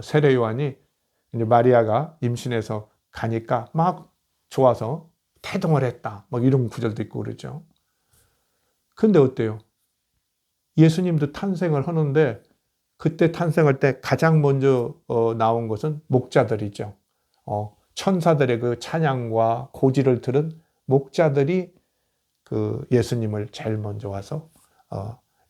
세례 요한이 이제 마리아가 임신해서 가니까 막 좋아서 태동을 했다. 막 이런 구절도 있고 그러죠. 근데 어때요? 예수님도 탄생을 하는데 그때 탄생할 때 가장 먼저 나온 것은 목자들이죠. 천사들의 그 찬양과 고지를 들은 목자들이 그 예수님을 제일 먼저 와서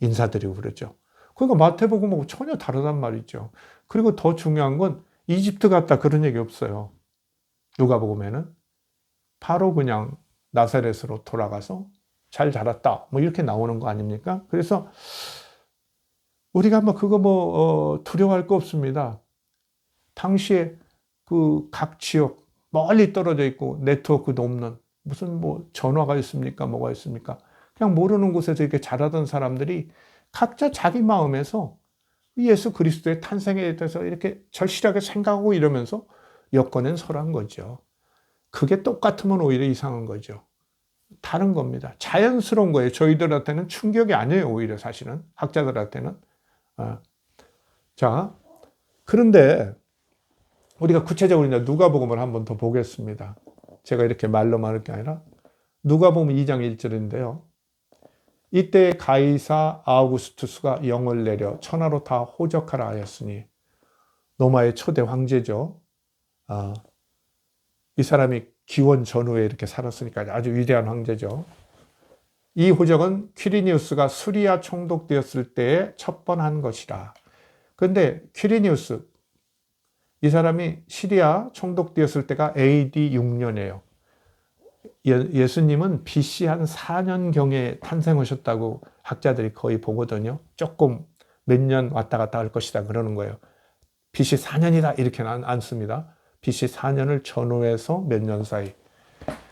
인사드리고 그러죠. 그러니까 마태복음하고 전혀 다르단 말이죠. 그리고 더 중요한 건 이집트 갔다 그런 얘기 없어요. 누가복음에는 바로 그냥 나사렛으로 돌아가서 잘 자랐다. 뭐 이렇게 나오는 거 아닙니까? 그래서 우리가 뭐 그거 두려워할 거 없습니다. 당시에 그 각 지역 멀리 떨어져 있고 네트워크도 없는 무슨 뭐 전화가 있습니까? 뭐가 있습니까? 그냥 모르는 곳에서 이렇게 자라던 사람들이 각자 자기 마음에서 예수 그리스도의 탄생에 대해서 이렇게 절실하게 생각하고 이러면서 여건은 설한 거죠. 그게 똑같으면 오히려 이상한 거죠. 다른 겁니다. 자연스러운 거예요. 저희들한테는 충격이 아니에요. 오히려 사실은 학자들한테는. 자, 그런데 우리가 구체적으로 이제 누가복음을 한번 더 보겠습니다. 제가 이렇게 말로만 할 게 아니라 누가복음 2장 1절인데요. 이때 가이사 아우구스투스가 영을 내려 천하로 다 호적하라 하였으니 로마의 초대 황제죠. 이 사람이 기원 전후에 이렇게 살았으니까 아주 위대한 황제죠. 이 호적은 퀴리니우스가 수리아 총독되었을 때에 첩번한 것이라. 그런데 퀴리니우스, 이 사람이 시리아 총독되었을 때가 AD 6년이에요. 예수님은 BC 한 4년경에 탄생하셨다고 학자들이 거의 보거든요. 조금 몇 년 왔다 갔다 할 것이다 그러는 거예요. BC 4년이다 이렇게는 안 씁니다. BC 4년을 전후해서 몇 년 사이.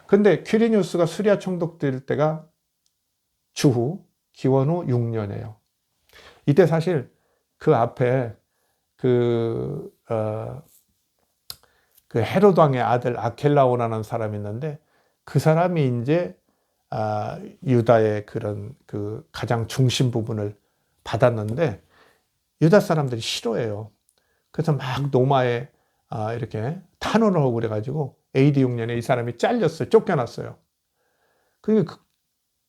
근데 퀴리니우스가 수리아 총독 될 때가 주후 기원 후 6년이에요. 이때 사실 그 앞에 그 헤롯 왕의 아들 아켈라오라는 사람이 있는데 그 사람이 이제 유다의 그런 그 가장 중심 부분을 받았는데 유다 사람들이 싫어해요. 그래서 막 로마에 이렇게 탄원을 하고 그래가지고 AD 6년에 이 사람이 잘렸어요. 쫓겨났어요. 그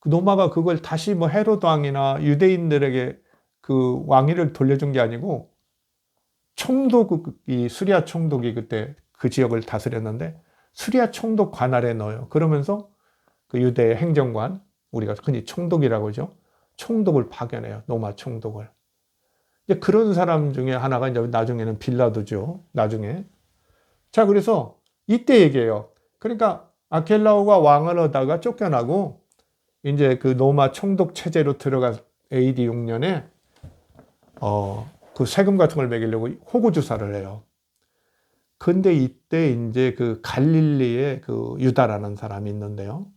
로마가 그걸 다시 뭐 헤롯 왕이나 유대인들에게 그 왕위를 돌려준 게 아니고 총독이 수리아 총독이 그때 그 지역을 다스렸는데 수리아 총독 관할에 넣어요. 그러면서 그 유대 행정관, 우리가 흔히 총독이라고 하죠. 총독을 파견해요. 로마 총독을. 이제 그런 사람 중에 하나가 이제 나중에는 빌라도죠. 나중에. 자, 그래서 이때 얘기해요. 그러니까 아켈라오가 왕을 하다가 쫓겨나고 이제 그 로마 총독 체제로 들어간 AD 6년에 그 세금 같은 걸 매기려고 호구 주사를 해요. 근데 이때 이제 그 갈릴리의 그 유다라는 사람이 있는데요.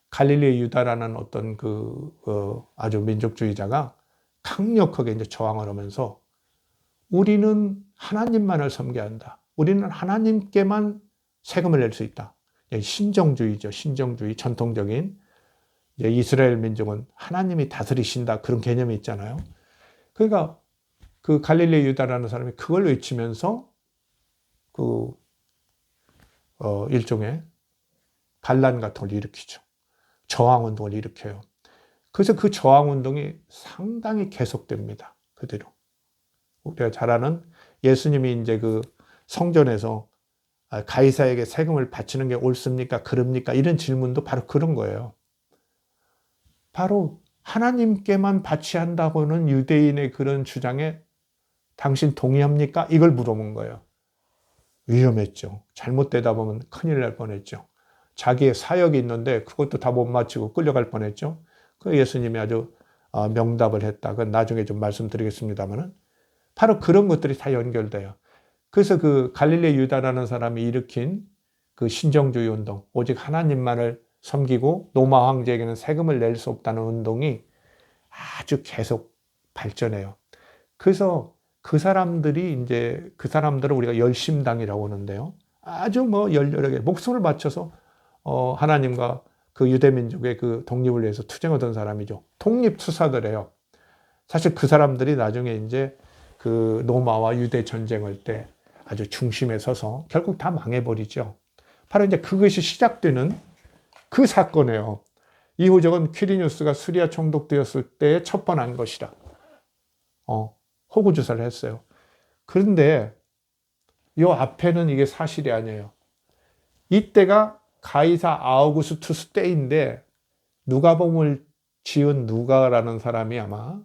갈릴리의 유다라는 어떤 아주 민족주의자가 강력하게 이제 저항을 하면서 우리는 하나님만을 섬겨야 한다. 우리는 하나님께만 세금을 낼 수 있다. 신정주의죠. 신정주의. 전통적인 이스라엘 민족은 하나님이 다스리신다. 그런 개념이 있잖아요. 그러니까 그 갈릴리 유다라는 사람이 그걸 외치면서 일종의 반란 같은 걸 일으키죠. 저항운동을 일으켜요. 그래서 그 저항운동이 상당히 계속됩니다. 그대로. 우리가 잘 아는 예수님이 이제 그 성전에서 가이사에게 세금을 바치는 게 옳습니까? 그럽니까? 이런 질문도 바로 그런 거예요. 바로 하나님께만 바치한다고는 유대인의 그런 주장에 당신 동의합니까? 이걸 물어본 거예요. 위험했죠. 잘못되다 보면 큰일 날 뻔했죠. 자기의 사역이 있는데 그것도 다 못 마치고 끌려갈 뻔했죠. 그 예수님이 아주 명답을 했다. 그건 나중에 좀 말씀드리겠습니다만은 바로 그런 것들이 다 연결돼요. 그래서 그 갈릴리 유다라는 사람이 일으킨 그 신정주의 운동, 오직 하나님만을 섬기고 로마 황제에게는 세금을 낼 수 없다는 운동이 아주 계속 발전해요. 그래서 그 사람들이 이제 그 사람들을 우리가 열심당이라고 하는데요. 아주 뭐 열렬하게 목숨을 바쳐서 하나님과 그 유대민족의 그 독립을 위해서 투쟁하던 사람이죠. 독립투사들이에요. 사실 그 사람들이 나중에 이제 그 로마와 유대 전쟁할 때 아주 중심에 서서 결국 다 망해버리죠. 바로 이제 그것이 시작되는 그 사건이에요. 이 호적은 퀴리니우스가 수리아 총독되었을 때에 첩번한 것이라. 호구 주사를 했어요. 그런데 이 앞에는 이게 사실이 아니에요. 이때가 가이사 아우구스투스 때인데 누가복음을 지은 누가라는 사람이 아마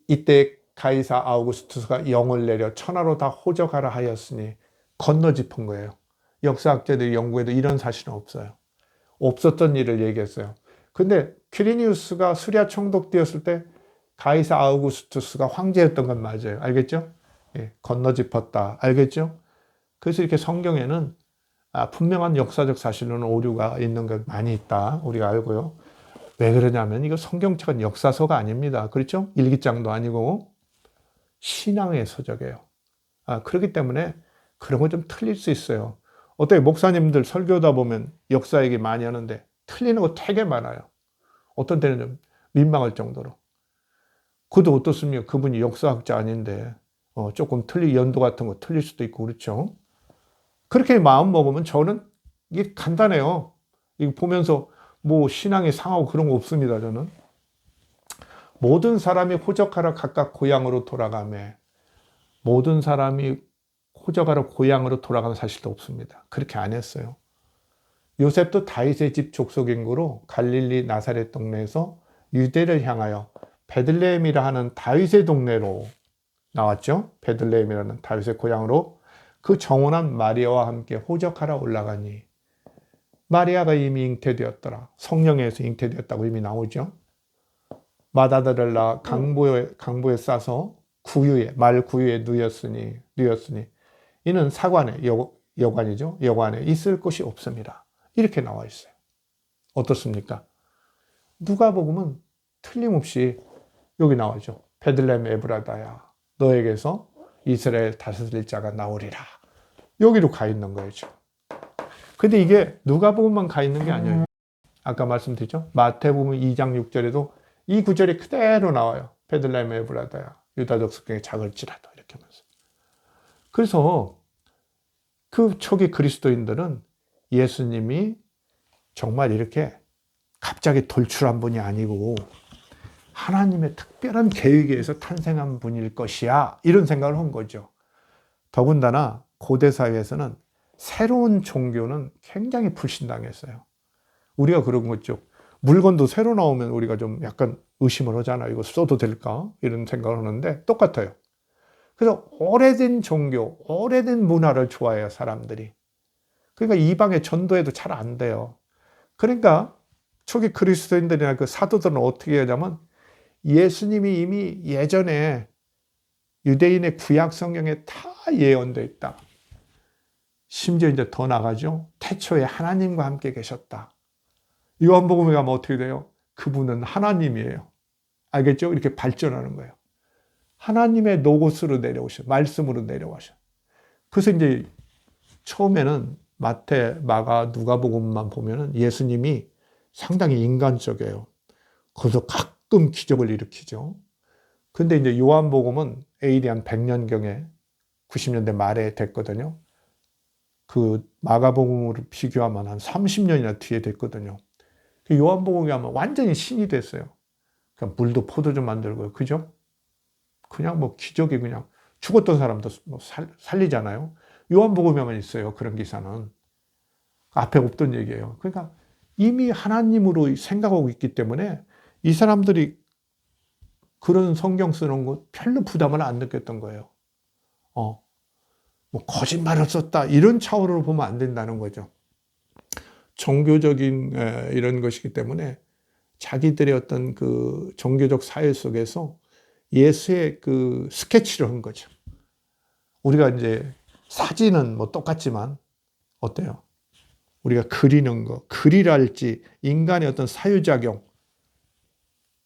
이때 가이사 아우구스투스가 영을 내려 천하로 다 호적하라 하였으니 건너짚은 거예요. 역사학자들이 연구해도 이런 사실은 없어요. 없었던 일을 얘기했어요. 근데 퀴리니우스가 수리아 총독되었을 때 가이사 아우구스투스가 황제였던 건 맞아요. 알겠죠? 예, 건너짚었다. 알겠죠? 그래서 이렇게 성경에는 분명한 역사적 사실로는 오류가 있는 것 많이 있다. 우리가 알고요. 왜 그러냐면 이거 성경책은 역사서가 아닙니다. 그렇죠? 일기장도 아니고 신앙의 서적이에요. 그렇기 때문에 그런 거 좀 틀릴 수 있어요. 어떻게 목사님들 설교하다 보면 역사 얘기 많이 하는데 틀리는 거 되게 많아요. 어떤 때는 좀 민망할 정도로. 그것도 어떻습니까? 그분이 역사학자 아닌데 조금 연도 같은 거 틀릴 수도 있고 그렇죠. 그렇게 마음 먹으면 저는 이게 간단해요. 이거 보면서 뭐 신앙이 상하고 그런 거 없습니다. 저는 모든 사람이 호적하러 각각 고향으로 돌아가며 모든 사람이 호적하러 고향으로 돌아가는 사실도 없습니다. 그렇게 안 했어요. 요셉도 다윗의 집 족속인 거로 갈릴리 나사렛 동네에서 유대를 향하여 베들레헴이라 하는 다윗의 동네로 나왔죠. 베들레헴이라는 다윗의 고향으로 그 정원한 마리아와 함께 호적하러 올라가니 마리아가 이미 잉태되었더라. 성령에서 잉태되었다고 이미 나오죠. 마다들을 낳아 강보에 싸서 말 구유에 누였으니 이는 사관에 여관이죠. 여관에 있을 곳이 없습니다. 이렇게 나와 있어요. 어떻습니까? 누가복음은 틀림없이 여기 나오죠. 베들레헴 에브라다야 너에게서 이스라엘 다스릴 자가 나오리라. 여기로 가 있는 거죠. 근데 이게 누가복음만 가 있는 게 아니에요. 아까 말씀드렸죠. 마태복음 2장 6절에도 이 구절이 그대로 나와요. 베들레헴 에브라다야 유다족 속경에 작을지라도 이렇게 하면서. 그래서 그 초기 그리스도인들은 예수님이 정말 이렇게 갑자기 돌출한 분이 아니고 하나님의 특별한 계획에 의해서 탄생한 분일 것이야. 이런 생각을 한 거죠. 더군다나 고대 사회에서는 새로운 종교는 굉장히 불신당했어요. 우리가 그런 거죠. 물건도 새로 나오면 우리가 좀 약간 의심을 하잖아요. 이거 써도 될까? 이런 생각을 하는데 똑같아요. 그래서 오래된 종교, 오래된 문화를 좋아해요, 사람들이. 그러니까 이방의 전도에도 잘 안 돼요. 그러니까 초기 그리스도인들이나 그 사도들은 어떻게 하냐면 예수님이 이미 예전에 유대인의 구약 성경에 다 예언되어 있다. 심지어 이제 더 나가죠. 태초에 하나님과 함께 계셨다. 요한복음에 가면 어떻게 돼요? 그분은 하나님이에요. 알겠죠? 이렇게 발전하는 거예요. 하나님의 노고스로 내려오셔. 말씀으로 내려오셔. 그래서 이제 처음에는 마태, 마가, 누가복음만 보면은 예수님이 상당히 인간적이에요. 그래서 가끔 기적을 일으키죠. 근데 이제 요한복음은 AD 한 100년경에 90년대 말에 됐거든요. 그 마가복음으로 비교하면 한 30년이나 뒤에 됐거든요. 요한복음이 하면 완전히 신이 됐어요. 그냥 물도 포도주 만들고요. 그죠? 그냥 뭐 기적이 그냥 죽었던 사람도 뭐 살리잖아요. 요한복음에만 있어요. 그런 기사는. 앞에 없던 얘기예요. 그러니까 이미 하나님으로 생각하고 있기 때문에 이 사람들이 그런 성경 쓰는 거 별로 부담을 안 느꼈던 거예요. 뭐 거짓말을 썼다 이런 차원으로 보면 안 된다는 거죠. 종교적인 이런 것이기 때문에 자기들의 어떤 그 종교적 사회 속에서 예수의 그 스케치를 한 거죠. 우리가 이제 사진은 뭐 똑같지만 어때요? 우리가 그리는 거, 글이랄지 인간의 어떤 사유작용,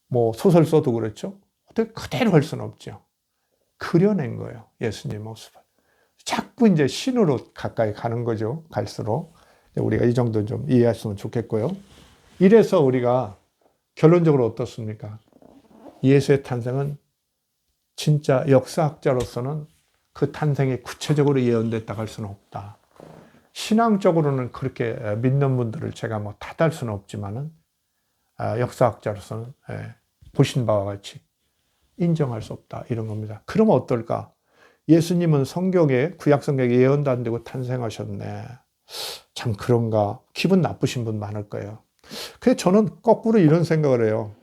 뭐 소설 써도 그렇죠. 어떻게 그대로 할 수는 없죠. 그려낸 거예요. 예수님 모습을. 자꾸 이제 신으로 가까이 가는 거죠. 갈수록. 우리가 이 정도 좀 이해했으면 좋겠고요. 이래서 우리가 결론적으로 어떻습니까? 예수의 탄생은 진짜 역사학자로서는 그 탄생이 구체적으로 예언됐다고 할 수는 없다. 신앙적으로는 그렇게 믿는 분들을 제가 뭐 탓할 수는 없지만은 역사학자로서는 보신 바와 같이 인정할 수 없다. 이런 겁니다. 그러면 어떨까? 예수님은 성경에, 구약 성경에 예언도 안 되고 탄생하셨네. 참 그런가? 기분 나쁘신 분 많을 거예요. 그래서 저는 거꾸로 이런 생각을 해요.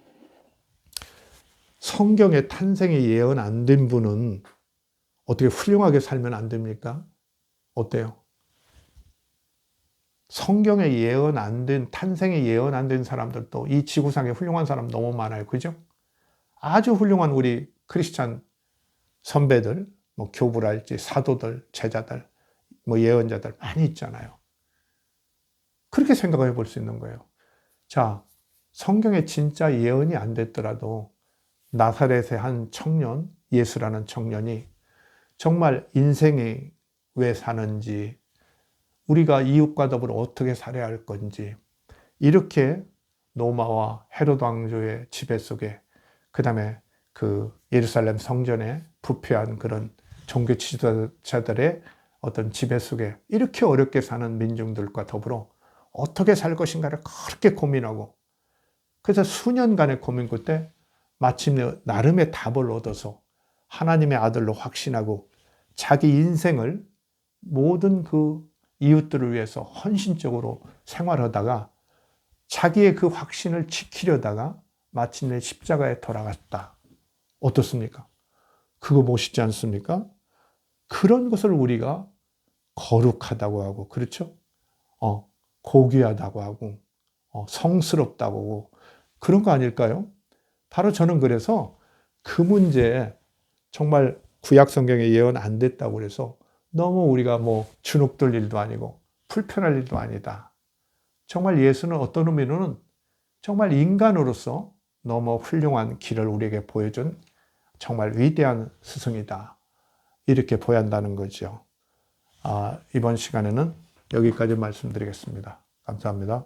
성경에 탄생이 예언 안 된 분은 어떻게 훌륭하게 살면 안 됩니까? 어때요? 성경에 예언 안 된, 탄생에 예언 안 된 사람들도 이 지구상에 훌륭한 사람 너무 많아요. 그죠? 아주 훌륭한 우리 크리스찬 선배들, 뭐 교부랄지 사도들, 제자들, 뭐 예언자들 많이 있잖아요. 그렇게 생각해 볼 수 있는 거예요. 자, 성경에 진짜 예언이 안 됐더라도 나사렛의 한 청년, 예수라는 청년이 정말 인생이 왜 사는지, 우리가 이웃과 더불어 어떻게 살아야 할 건지, 이렇게 로마와 헤로드 왕조의 지배 속에, 그 다음에 그 예루살렘 성전에 부패한 그런 종교 지도자들의 어떤 지배 속에 이렇게 어렵게 사는 민중들과 더불어 어떻게 살 것인가를 그렇게 고민하고, 그래서 수년간의 고민 끝에 마침내 나름의 답을 얻어서 하나님의 아들로 확신하고 자기 인생을 모든 그 이웃들을 위해서 헌신적으로 생활하다가 자기의 그 확신을 지키려다가 마침내 십자가에 돌아갔다. 어떻습니까? 그거 멋있지 않습니까? 그런 것을 우리가 거룩하다고 하고, 그렇죠? 고귀하다고 하고, 성스럽다고 하고, 그런 거 아닐까요? 바로 저는 그래서 그 문제에 정말 구약 성경에 예언 안 됐다고 그래서 너무 우리가 뭐 주눅들 일도 아니고 불편할 일도 아니다. 정말 예수는 어떤 의미로는 정말 인간으로서 너무 훌륭한 길을 우리에게 보여준 정말 위대한 스승이다. 이렇게 보야 한다는 거죠. 이번 시간에는 여기까지 말씀드리겠습니다. 감사합니다.